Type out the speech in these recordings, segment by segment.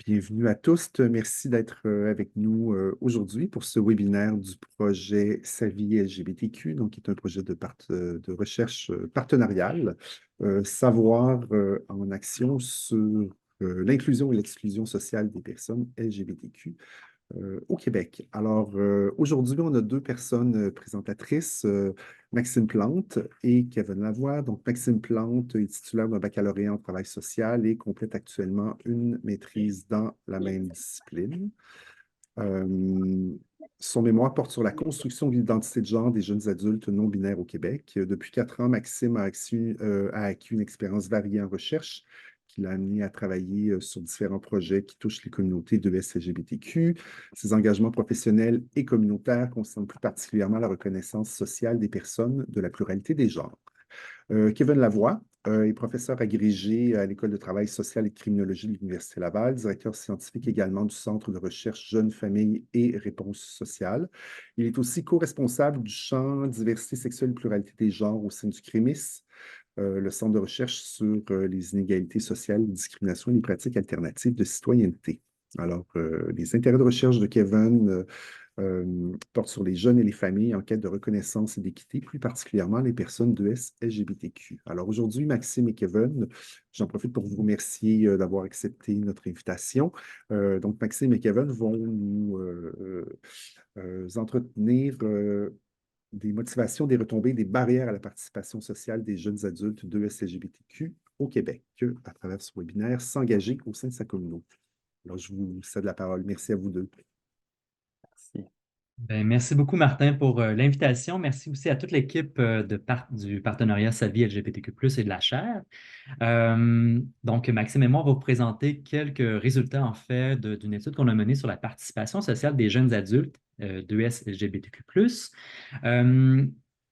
Bienvenue à tous. Merci d'être avec nous aujourd'hui pour ce webinaire du projet Sa vie LGBTQ, donc qui est un projet de recherche partenariale, savoir en action sur l'inclusion et l'exclusion sociale des personnes LGBTQ au Québec. Alors, aujourd'hui, on a deux personnes présentatrices, Maxime Plante et Kevin Lavoie. Donc, Maxime Plante est titulaire d'un baccalauréat en travail social et complète actuellement une maîtrise dans la même discipline. Euh, Son mémoire porte sur la construction de l'identité de genre des jeunes adultes non-binaires au Québec. Depuis 4 ans, Maxime a acquis une expérience variée en recherche qui l'a amené à travailler sur différents projets qui touchent les communautés de LGBTQ. Ses engagements professionnels et communautaires concernent plus particulièrement la reconnaissance sociale des personnes de la pluralité des genres. Kevin Lavoie est professeur agrégé à l'École de travail social et de criminologie de l'Université Laval, directeur scientifique également du Centre de recherche Jeunes, Familles et Réponses sociales. Il est aussi co-responsable du champ diversité sexuelle et pluralité des genres au sein du CRIMIS, le Centre de recherche sur les inégalités sociales, les discriminations et les pratiques alternatives de citoyenneté. Alors, les intérêts de recherche de Kevin portent sur les jeunes et les familles en quête de reconnaissance et d'équité, plus particulièrement les personnes de LGBTQ. Alors aujourd'hui, Maxime et Kevin, j'en profite pour vous remercier d'avoir accepté notre invitation. Donc, Maxime et Kevin vont nous entretenir des motivations, des retombées, des barrières à la participation sociale des jeunes adultes de LGBTQ au Québec à travers ce webinaire, s'engager au sein de sa communauté. Alors, je vous cède la parole. Merci à vous deux. Merci. Ben, merci beaucoup, Martin, pour l'invitation. Merci aussi à toute l'équipe du partenariat Sa vie LGBTQ+, et de la chaire. Donc, Maxime et moi, on va vous présenter quelques résultats, en fait, d'une étude qu'on a menée sur la participation sociale des jeunes adultes d'ES LGBTQ+. Euh,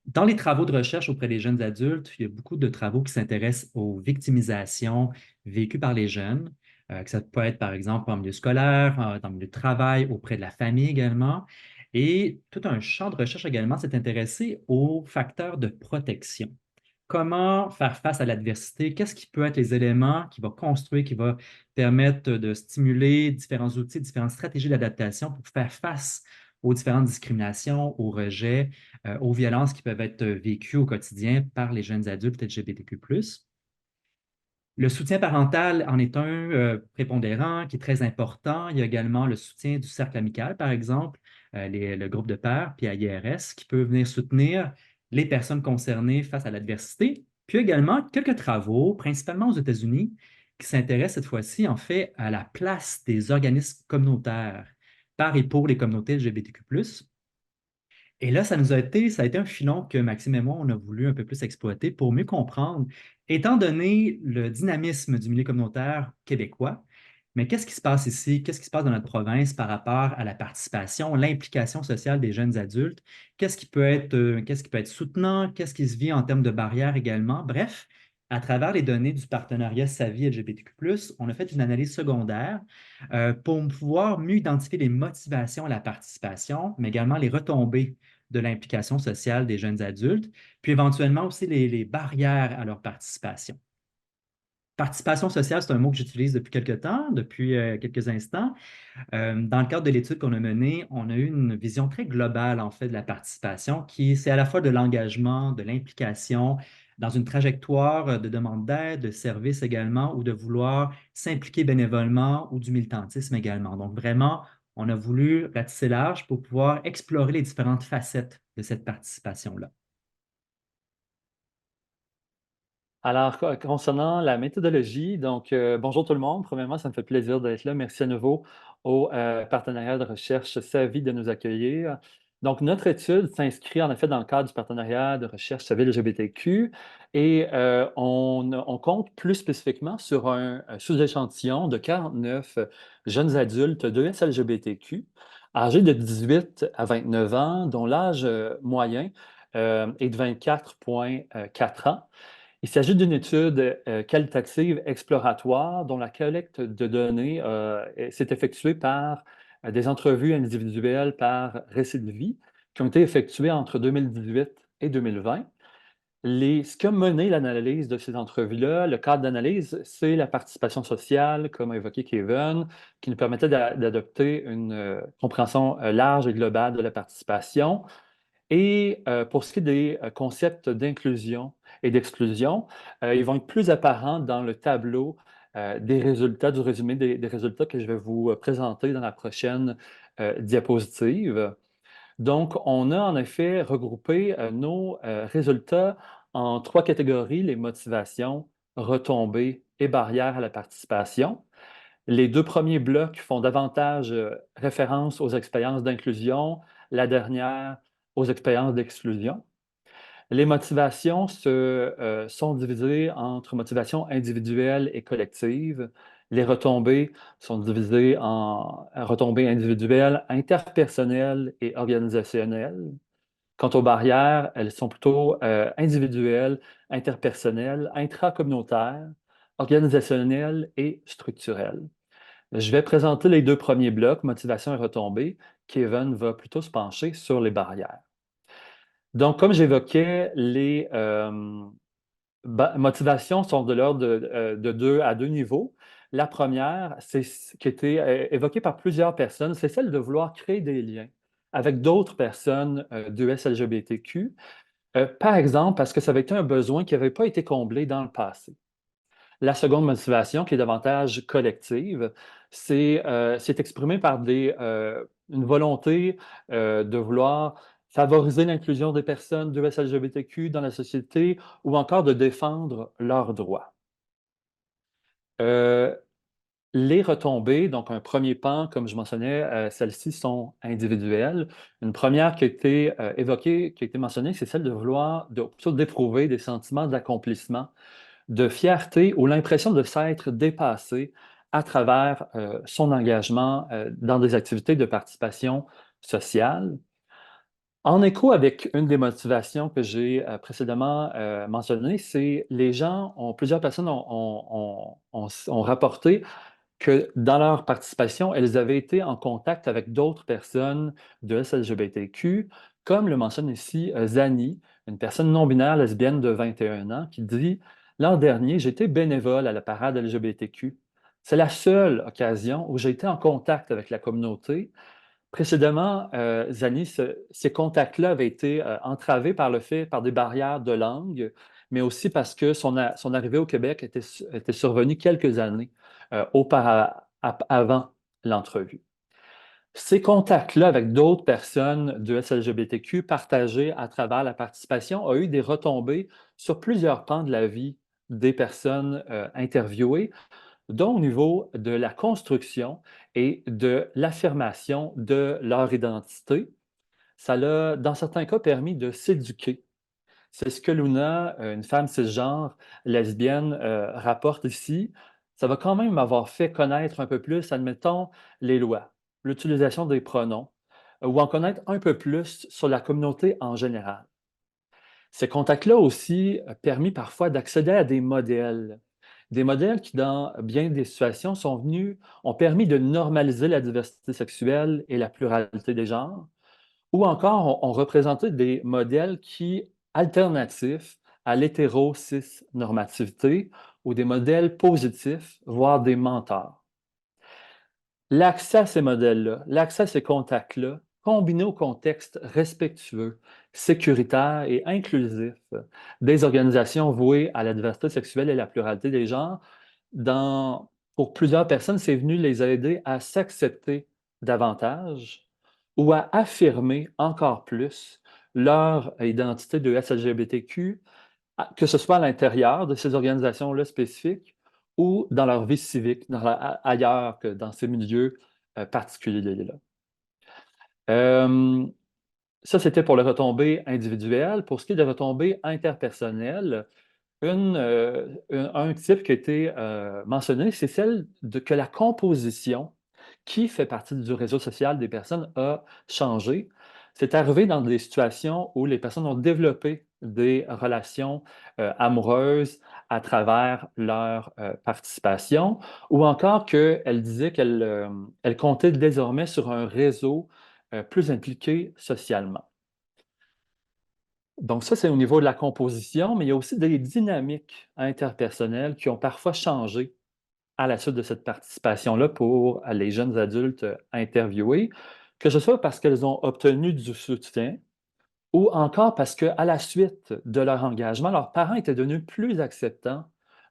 Dans les travaux de recherche auprès des jeunes adultes, il y a beaucoup de travaux qui s'intéressent aux victimisations vécues par les jeunes, que ça peut être, par exemple, en milieu scolaire, dans le milieu de travail, auprès de la famille également. Et tout un champ de recherche également s'est intéressé aux facteurs de protection. Comment faire face à l'adversité? Qu'est-ce qui peut être les éléments qui vont construire, qui va permettre de stimuler différents outils, différentes stratégies d'adaptation pour faire face aux différentes discriminations, aux rejets, aux violences qui peuvent être vécues au quotidien par les jeunes adultes LGBTQ+. Le soutien parental en est un prépondérant qui est très important. Il y a également le soutien du cercle amical, par exemple, le groupe de pairs, puis à IRS, qui peut venir soutenir les personnes concernées face à l'adversité. Puis également quelques travaux, principalement aux États-Unis, qui s'intéressent cette fois-ci, en fait, à la place des organismes communautaires par et pour les communautés LGBTQ+. Et là, ça a été un filon que Maxime et moi, on a voulu un peu plus exploiter pour mieux comprendre, étant donné le dynamisme du milieu communautaire québécois, mais qu'est-ce qui se passe ici? Qu'est-ce qui se passe dans notre province par rapport à la participation, l'implication sociale des jeunes adultes? Qu'est-ce qui peut être soutenant? Qu'est-ce qui se vit en termes de barrières également? Bref, à travers les données du partenariat SAVI LGBTQ+, on a fait une analyse secondaire pour pouvoir mieux identifier les motivations à la participation, mais également les retombées de l'implication sociale des jeunes adultes, puis éventuellement aussi les barrières à leur participation. Participation sociale, c'est un mot que j'utilise depuis quelques temps, depuis quelques instants. Dans le cadre de l'étude qu'on a menée, on a eu une vision très globale, en fait, de la participation, qui c'est à la fois de l'engagement, de l'implication, dans une trajectoire de demande d'aide, de service également, ou de vouloir s'impliquer bénévolement ou du militantisme également. Donc, vraiment, on a voulu ratisser large pour pouvoir explorer les différentes facettes de cette participation-là. Alors, concernant la méthodologie, donc, bonjour tout le monde. Premièrement, ça me fait plaisir d'être là. Merci à nouveau au partenariat de recherche SAVI de nous accueillir. Donc, notre étude s'inscrit en effet dans le cadre du partenariat de recherche SAVI LGBTQ et on compte plus spécifiquement sur un sous-échantillon de 49 jeunes adultes de LGBTQ âgés de 18 à 29 ans, dont l'âge moyen est de 24,4 ans. Il s'agit d'une étude qualitative exploratoire dont la collecte de données s'est effectuée par des entrevues individuelles par récit de vie qui ont été effectuées entre 2018 et 2020. Ce qui a mené l'analyse de ces entrevues-là, le cadre d'analyse, c'est la participation sociale, comme a évoqué Kevin, qui nous permettait d'adopter une compréhension large et globale de la participation. Et pour ce qui est des concepts d'inclusion et d'exclusion, ils vont être plus apparents dans le tableau des résultats, du résumé des résultats que je vais vous présenter dans la prochaine diapositive. Donc, on a en effet regroupé nos résultats en 3 catégories: les motivations, retombées et barrières à la participation. Les 2 premiers blocs font davantage référence aux expériences d'inclusion, la dernière aux expériences d'exclusion. Les motivations sont divisées entre motivations individuelles et collectives. Les retombées sont divisées en retombées individuelles, interpersonnelles et organisationnelles. Quant aux barrières, elles sont plutôt individuelles, interpersonnelles, intracommunautaires, organisationnelles et structurelles. Je vais présenter les 2 premiers blocs, motivation et retombées. Kevin va plutôt se pencher sur les barrières. Donc, comme j'évoquais, les motivations sont de l'ordre de 2 à 2 niveaux. La première, c'est ce qui a été évoquée par plusieurs personnes, c'est celle de vouloir créer des liens avec d'autres personnes d'ES LGBTQ, par exemple, parce que ça avait été un besoin qui n'avait pas été comblé dans le passé. La seconde motivation, qui est davantage collective, c'est exprimé par une volonté de vouloir favoriser l'inclusion des personnes de LGBTQ dans la société ou encore de défendre leurs droits. Euh, les retombées, donc un premier pan, comme je mentionnais, celles-ci sont individuelles. Une première qui a été évoquée, qui a été mentionnée, c'est celle de vouloir, plutôt d'éprouver des sentiments d'accomplissement, de fierté ou l'impression de s'être dépassé à travers son engagement dans des activités de participation sociale. En écho avec une des motivations que j'ai précédemment mentionnées, c'est plusieurs personnes ont rapporté que dans leur participation, elles avaient été en contact avec d'autres personnes de LGBTQ, comme le mentionne ici Zani, une personne non-binaire lesbienne de 21 ans, qui dit: L'an dernier, j'étais bénévole à la parade LGBTQ. C'est la seule occasion où j'ai été en contact avec la communauté. Précédemment, Zani, ces contacts-là avaient été entravés par des barrières de langue, mais aussi parce que son arrivée au Québec était survenue quelques années avant l'entrevue. Ces contacts-là avec d'autres personnes de LGBTQ partagés à travers la participation ont eu des retombées sur plusieurs pans de la vie des personnes interviewées, dont au niveau de la construction et de l'affirmation de leur identité. Ça l'a, dans certains cas, permis de s'éduquer. C'est ce que Luna, une femme cisgenre lesbienne, rapporte ici. Ça va quand même m'avoir fait connaître un peu plus, admettons, les lois, l'utilisation des pronoms, ou en connaître un peu plus sur la communauté en général. Ces contacts-là aussi permis parfois d'accéder à des modèles qui, dans bien des situations, ont permis de normaliser la diversité sexuelle et la pluralité des genres, ou encore ont représenté des modèles alternatifs à l'hétéro-cis-normativité, ou des modèles positifs, voire des mentors. L'accès à ces modèles-là, l'accès à ces contacts-là, combiné au contexte respectueux, sécuritaire et inclusif des organisations vouées à la diversité sexuelle et la pluralité des genres, pour plusieurs personnes, c'est venu les aider à s'accepter davantage ou à affirmer encore plus leur identité de SLGBTQ, que ce soit à l'intérieur de ces organisations-là spécifiques ou dans leur vie civique, ailleurs que dans ces milieux particuliers-là. Ça, c'était pour les retombées individuelles. Pour ce qui est des retombées interpersonnelles, un type qui a été mentionné, c'est celle que la composition qui fait partie du réseau social des personnes a changé. C'est arrivé dans des situations où les personnes ont développé des relations amoureuses à travers leur participation, ou encore qu'elle disait qu'elle comptait désormais sur un réseau plus impliqué socialement. Donc ça, c'est au niveau de la composition, mais il y a aussi des dynamiques interpersonnelles qui ont parfois changé à la suite de cette participation-là pour les jeunes adultes interviewés, que ce soit parce qu'elles ont obtenu du soutien ou encore parce qu'à la suite de leur engagement, leurs parents étaient devenus plus acceptants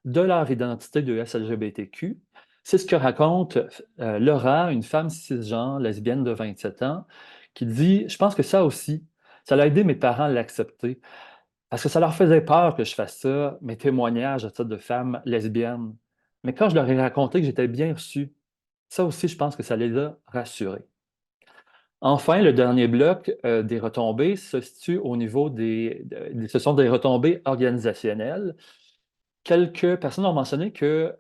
de leur identité de SLGBTQ. C'est ce que raconte Laura, une femme cisgenre, lesbienne de 27 ans, qui dit: «Je pense que ça aussi, ça a aidé mes parents à l'accepter, parce que ça leur faisait peur que je fasse ça, mes témoignages à titre de femme lesbienne. Mais quand je leur ai raconté que j'étais bien reçu, ça aussi, je pense que ça les a rassurés.» Enfin, le dernier bloc des retombées se situe au niveau ce sont des retombées organisationnelles. Quelques personnes ont mentionné que,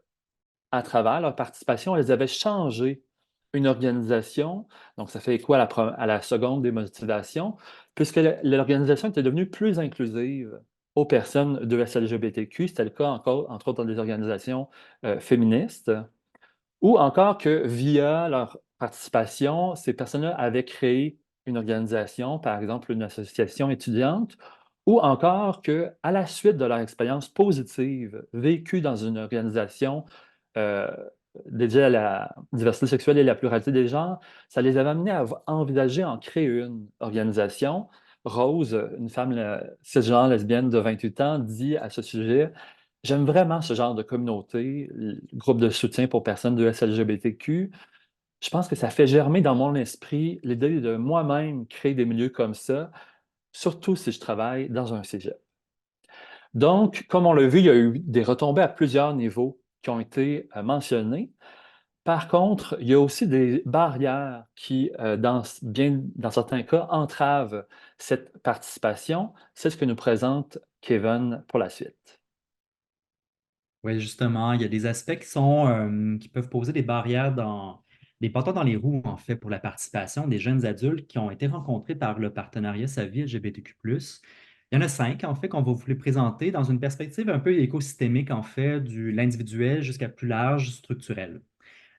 à travers leur participation, elles avaient changé une organisation. Donc, ça fait écho à la seconde des motivations, puisque l'organisation était devenue plus inclusive aux personnes de SLGBTQ. C'était le cas encore, entre autres, dans des organisations féministes. Ou encore que via leur participation, ces personnes-là avaient créé une organisation, par exemple une association étudiante, ou encore qu'à la suite de leur expérience positive vécue dans une organisation euh, dédiée à la diversité sexuelle et la pluralité des genres, ça les avait amenés à envisager en créer une organisation. Rose, une femme cisgenre lesbienne de 28 ans, dit à ce sujet: «J'aime vraiment ce genre de communauté, le groupe de soutien pour personnes de SLGBTQ. Je pense que ça fait germer dans mon esprit l'idée de moi-même créer des milieux comme ça, surtout si je travaille dans un cégep.» Donc, comme on l'a vu, il y a eu des retombées à plusieurs niveaux qui ont été mentionnées. Par contre, il y a aussi des barrières qui, dans certains cas, entravent cette participation. C'est ce que nous présente Kevin pour la suite. Oui, justement, il y a des aspects qui peuvent poser des barrières des bâtons dans les roues, en fait, pour la participation des jeunes adultes qui ont été rencontrés par le partenariat Savie LGBTQ+. Il y en a 5, en fait, qu'on va vous les présenter dans une perspective un peu écosystémique, en fait, de l'individuel jusqu'à plus large, structurel.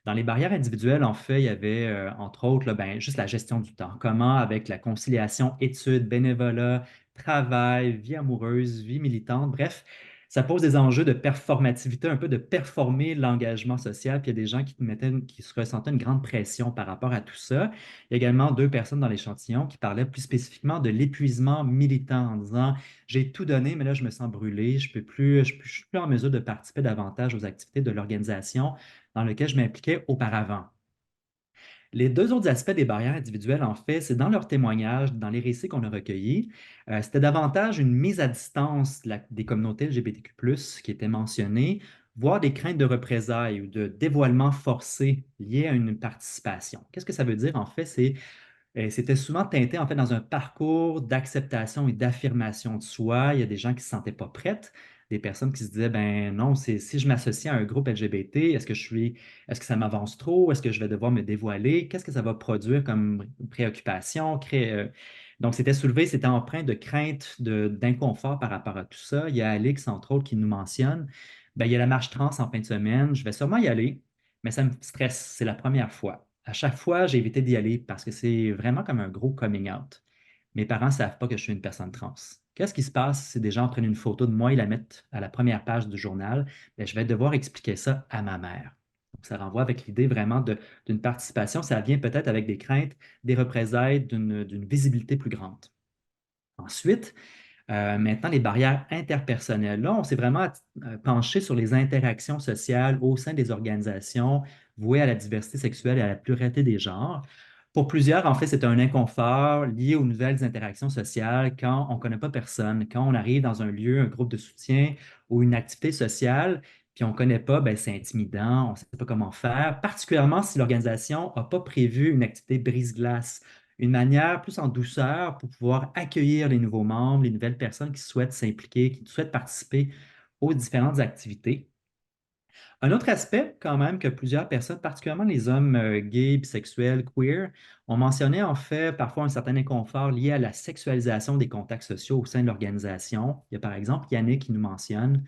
Dans les barrières individuelles, en fait, il y avait, entre autres, là, ben, juste la gestion du temps. Comment, avec la conciliation études, bénévolat, travail, vie amoureuse, vie militante, bref, ça pose des enjeux de performativité, un peu de performer l'engagement social. Puis il y a des gens qui se ressentaient une grande pression par rapport à tout ça. Il y a également 2 personnes dans l'échantillon qui parlaient plus spécifiquement de l'épuisement militant en disant: j'ai tout donné, mais là, je me sens brûlé, je suis plus en mesure de participer davantage aux activités de l'organisation dans lequel je m'impliquais auparavant. Les 2 autres aspects des barrières individuelles, en fait, c'est dans leurs témoignages, dans les récits qu'on a recueillis. C'était davantage une mise à distance des communautés LGBTQ+, qui était mentionnée, voire des craintes de représailles ou de dévoilement forcé lié à une participation. Qu'est-ce que ça veut dire, en fait? C'était souvent teinté en fait dans un parcours d'acceptation et d'affirmation de soi. Il y a des gens qui ne se sentaient pas prêtes, des personnes qui se disaient, ben non, si je m'associe à un groupe LGBT, est-ce que ça m'avance trop? Est-ce que je vais devoir me dévoiler? Qu'est-ce que ça va produire comme préoccupation? Donc, c'était empreint de crainte, d'inconfort par rapport à tout ça. Il y a Alix, entre autres, qui nous mentionne, ben, il y a la marche trans en fin de semaine, je vais sûrement y aller, mais ça me stresse, c'est la première fois. À chaque fois, j'ai évité d'y aller parce que c'est vraiment comme un gros coming out. Mes parents ne savent pas que je suis une personne trans. Qu'est-ce qui se passe si des gens prennent une photo de moi et la mettent à la première page du journal? Ben, je vais devoir expliquer ça à ma mère. Donc, ça renvoie avec l'idée vraiment d'une participation. Ça vient peut-être avec des craintes, des représailles, d'une visibilité plus grande. Ensuite, maintenant, les barrières interpersonnelles. Là, on s'est vraiment penché sur les interactions sociales au sein des organisations vouées à la diversité sexuelle et à la pluralité des genres. Pour plusieurs, en fait, c'est un inconfort lié aux nouvelles interactions sociales quand on ne connaît pas personne, quand on arrive dans un lieu, un groupe de soutien ou une activité sociale, puis on ne connaît pas, ben, c'est intimidant, on ne sait pas comment faire, particulièrement si l'organisation n'a pas prévu une activité brise-glace, une manière plus en douceur pour pouvoir accueillir les nouveaux membres, les nouvelles personnes qui souhaitent s'impliquer, qui souhaitent participer aux différentes activités. Un autre aspect, quand même, que plusieurs personnes, particulièrement les hommes gays, bisexuels, queer, ont mentionné en fait parfois un certain inconfort lié à la sexualisation des contacts sociaux au sein de l'organisation. Il y a par exemple Yannick qui nous mentionne,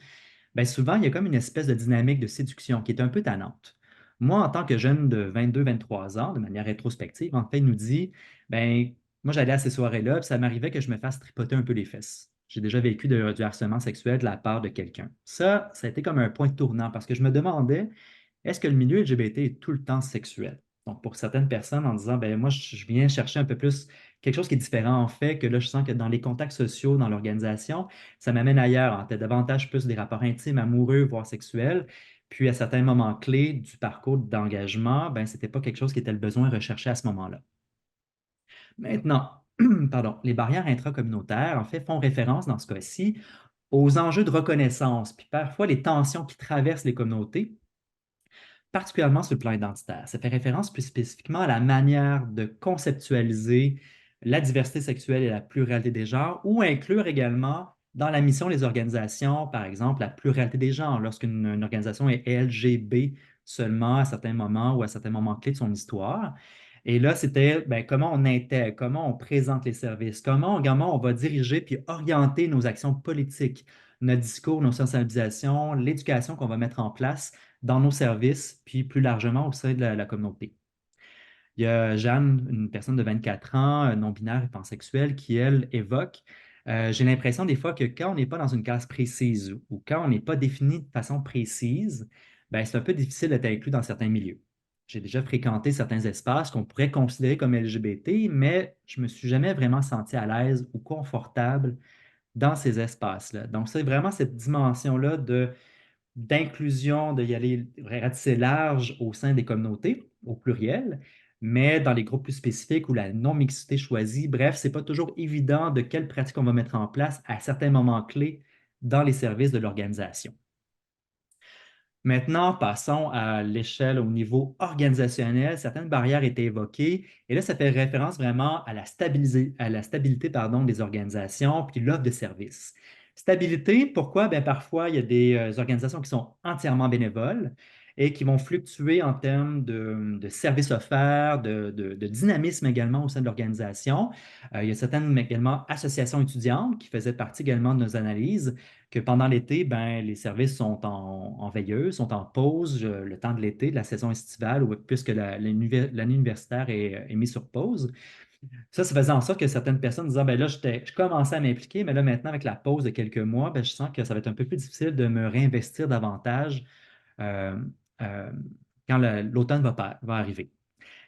bien souvent, il y a comme une espèce de dynamique de séduction qui est un peu tannante. Moi, en tant que jeune de 22-23 ans, de manière rétrospective, en fait, il nous dit, ben, moi, j'allais à ces soirées-là, puis ça m'arrivait que je me fasse tripoter un peu les fesses. J'ai déjà vécu du harcèlement sexuel de la part de quelqu'un. Ça a été comme un point tournant parce que je me demandais, est-ce que le milieu LGBT est tout le temps sexuel? Donc, pour certaines personnes, en disant, ben moi, je viens chercher un peu plus quelque chose qui est différent en fait, que là, je sens que dans les contacts sociaux, dans l'organisation, ça m'amène ailleurs, en fait, davantage plus des rapports intimes, amoureux, voire sexuels. Puis, à certains moments clés du parcours d'engagement, ben, ce n'était pas quelque chose qui était le besoin recherché à ce moment-là. Maintenant, pardon, les barrières intracommunautaires, en fait, font référence dans ce cas-ci aux enjeux de reconnaissance, puis parfois les tensions qui traversent les communautés, particulièrement sur le plan identitaire. Ça fait référence plus spécifiquement à la manière de conceptualiser la diversité sexuelle et la pluralité des genres, ou inclure également dans la mission des organisations, par exemple, la pluralité des genres, lorsqu'une organisation est LGB seulement à certains moments ou à certains moments clés de son histoire. Et là, c'était ben, comment on intègre, comment on présente les services, comment on va diriger puis orienter nos actions politiques, notre discours, nos sensibilisations, l'éducation qu'on va mettre en place dans nos services, puis plus largement au sein de la communauté. Il y a Jeanne, une personne de 24 ans, non-binaire et pansexuelle, qui, elle, évoque j'ai l'impression des fois que quand on n'est pas dans une case précise ou quand on n'est pas défini de façon précise, ben, c'est un peu difficile d'être inclus dans certains milieux. J'ai déjà fréquenté certains espaces qu'on pourrait considérer comme LGBT, mais je ne me suis jamais vraiment senti à l'aise ou confortable dans ces espaces-là. Donc, c'est vraiment cette dimension-là d'inclusion, d'y aller ratisser large au sein des communautés, au pluriel, mais dans les groupes plus spécifiques ou la non-mixité choisie. Bref, ce n'est pas toujours évident de quelles pratiques on va mettre en place à certains moments clés dans les services de l'organisation. Maintenant, passons à l'échelle au niveau organisationnel. Certaines barrières étaient évoquées et là, ça fait référence vraiment à la stabilité des organisations puis l'offre de services. Stabilité, pourquoi? Bien, parfois, il y a des organisations qui sont entièrement bénévoles et qui vont fluctuer en termes de services offerts, de dynamisme également au sein de l'organisation. Il y a certaines également associations étudiantes qui faisaient partie également de nos analyses que pendant l'été, ben, les services sont en veilleuse, sont en pause le temps de l'été, de la saison estivale, puisque l'année universitaire est mise sur pause. Ça faisait en sorte que certaines personnes disaient, ben là, je commençais à m'impliquer, mais là, maintenant, avec la pause de quelques mois, ben, je sens que ça va être un peu plus difficile de me réinvestir davantage euh, euh, quand l'automne va arriver.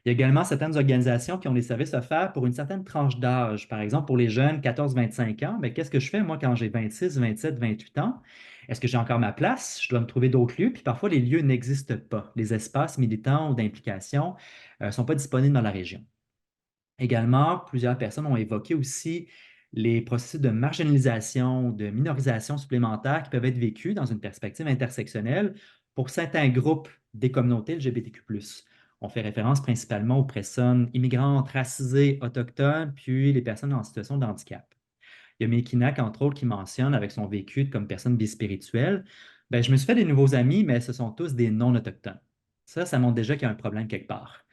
Il y a également certaines organisations qui ont des services offerts pour une certaine tranche d'âge. Par exemple, pour les jeunes 14-25 ans, mais qu'est-ce que je fais moi quand j'ai 26, 27, 28 ans? Est-ce que j'ai encore ma place? Je dois me trouver d'autres lieux. Puis parfois, les lieux n'existent pas. Les espaces militants ou d'implication ne sont pas disponibles dans la région. Également, plusieurs personnes ont évoqué aussi les processus de marginalisation, de minorisation supplémentaires qui peuvent être vécus dans une perspective intersectionnelle pour certains groupes des communautés LGBTQ+. On fait référence principalement aux personnes immigrantes, racisées, autochtones, puis les personnes en situation de handicap. Il y a Mekinak, entre autres, qui mentionne avec son vécu comme personne bispirituelle, ben, je me suis fait des nouveaux amis, mais ce sont tous des non-autochtones. Ça montre déjà qu'il y a un problème quelque part.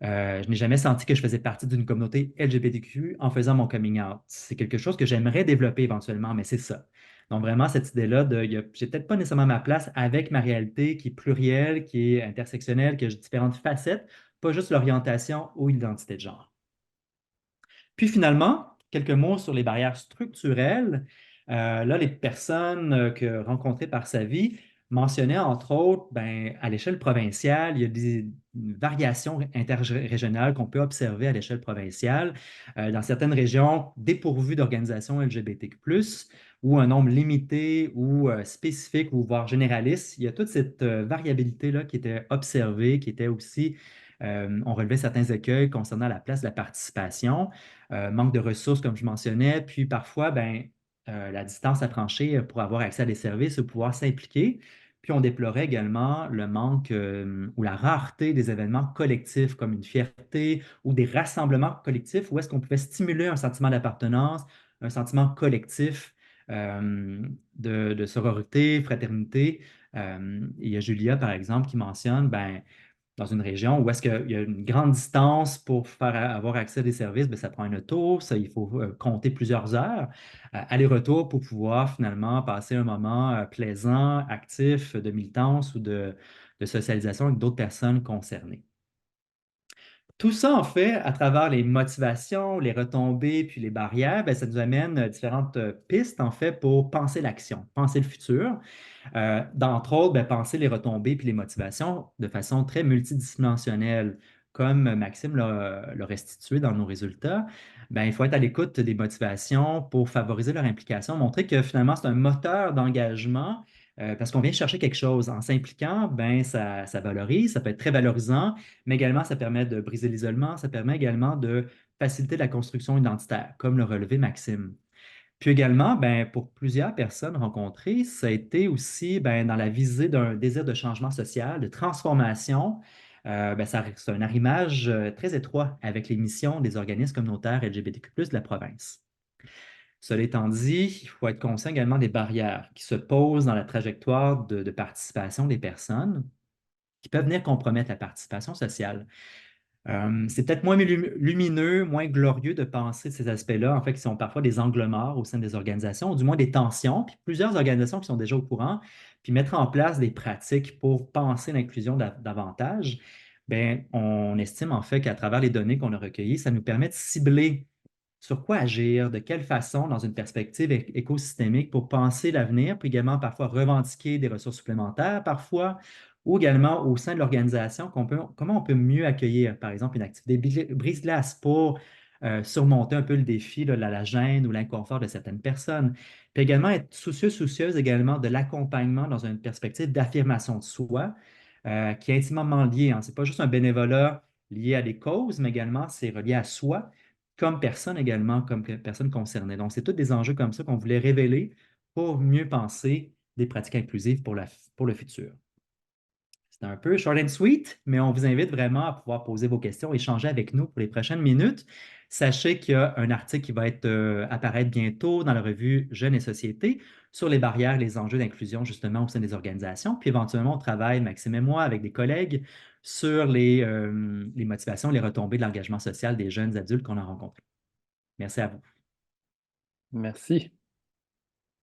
Je n'ai jamais senti que je faisais partie d'une communauté LGBTQ en faisant mon coming out. C'est quelque chose que j'aimerais développer éventuellement, mais c'est ça. Donc vraiment, cette idée-là de, j'ai peut-être pas nécessairement ma place avec ma réalité qui est plurielle, qui est intersectionnelle, qui a différentes facettes, pas juste l'orientation ou l'identité de genre. Puis finalement, quelques mots sur les barrières structurelles. Là, les personnes que rencontrées par sa vie mentionnaient entre autres, ben, à l'échelle provinciale, il y a des variations interrégionales qu'on peut observer à l'échelle provinciale. Dans certaines régions dépourvues d'organisations LGBTQ+, ou un nombre limité ou spécifique ou voire généraliste, il y a toute cette variabilité-là qui était observée, qui était aussi, on relevait certains écueils concernant la place de la participation, manque de ressources, comme je mentionnais, puis parfois, ben, la distance à franchir pour avoir accès à des services ou pouvoir s'impliquer. Puis on déplorait également le manque ou la rareté des événements collectifs comme une fierté ou des rassemblements collectifs où est-ce qu'on pouvait stimuler un sentiment d'appartenance, un sentiment collectif de sororité, fraternité. Il y a Julia, par exemple, qui mentionne, ben, dans une région où est-ce qu'il y a une grande distance pour avoir accès à des services, bien, ça prend un auto, il faut compter plusieurs heures, aller-retour pour pouvoir finalement passer un moment plaisant, actif, de militance ou de socialisation avec d'autres personnes concernées. Tout ça, en fait, à travers les motivations, les retombées, puis les barrières, ben, ça nous amène différentes pistes, en fait, pour penser l'action, penser le futur. D'entre autres, ben, penser les retombées puis les motivations de façon très multidimensionnelle. Comme Maxime l'a restitué dans nos résultats, ben, il faut être à l'écoute des motivations pour favoriser leur implication, montrer que finalement, c'est un moteur d'engagement parce qu'on vient chercher quelque chose. En s'impliquant, ben, ça valorise, ça peut être très valorisant, mais également, ça permet de briser l'isolement, ça permet également de faciliter la construction identitaire, comme le relevait Maxime. Puis également, ben, pour plusieurs personnes rencontrées, ça a été aussi ben, dans la visée d'un désir de changement social, de transformation. Ben, c'est un arrimage très étroit avec les missions des organismes communautaires LGBTQ+ de la province. Cela étant dit, il faut être conscient également des barrières qui se posent dans la trajectoire de participation des personnes qui peuvent venir compromettre la participation sociale. C'est peut-être moins lumineux, moins glorieux de penser de ces aspects-là, en fait, qui sont parfois des angles morts au sein des organisations, ou du moins des tensions, puis plusieurs organisations qui sont déjà au courant, puis mettre en place des pratiques pour penser l'inclusion davantage. Bien, on estime en fait qu'à travers les données qu'on a recueillies, ça nous permet de cibler sur quoi agir, de quelle façon, dans une perspective écosystémique pour penser l'avenir, puis également parfois revendiquer des ressources supplémentaires, parfois, ou également au sein de l'organisation, comment on peut mieux accueillir, par exemple, une activité brise-glace pour surmonter un peu le défi de la gêne ou l'inconfort de certaines personnes. Puis également être soucieuse également de l'accompagnement dans une perspective d'affirmation de soi qui est intimement liée. Hein. Ce n'est pas juste un bénévolat lié à des causes, mais également c'est relié à soi comme personne également, comme personne concernée. Donc, c'est tous des enjeux comme ça qu'on voulait révéler pour mieux penser des pratiques inclusives pour le futur. C'est un peu short and sweet, mais on vous invite vraiment à pouvoir poser vos questions, échanger avec nous pour les prochaines minutes. Sachez qu'il y a un article qui va apparaître bientôt dans la revue Jeunes et Société sur les barrières, les enjeux d'inclusion justement au sein des organisations. Puis éventuellement, on travaille, Maxime et moi, avec des collègues sur les motivations, les retombées de l'engagement social des jeunes adultes qu'on a rencontrés. Merci à vous. Merci.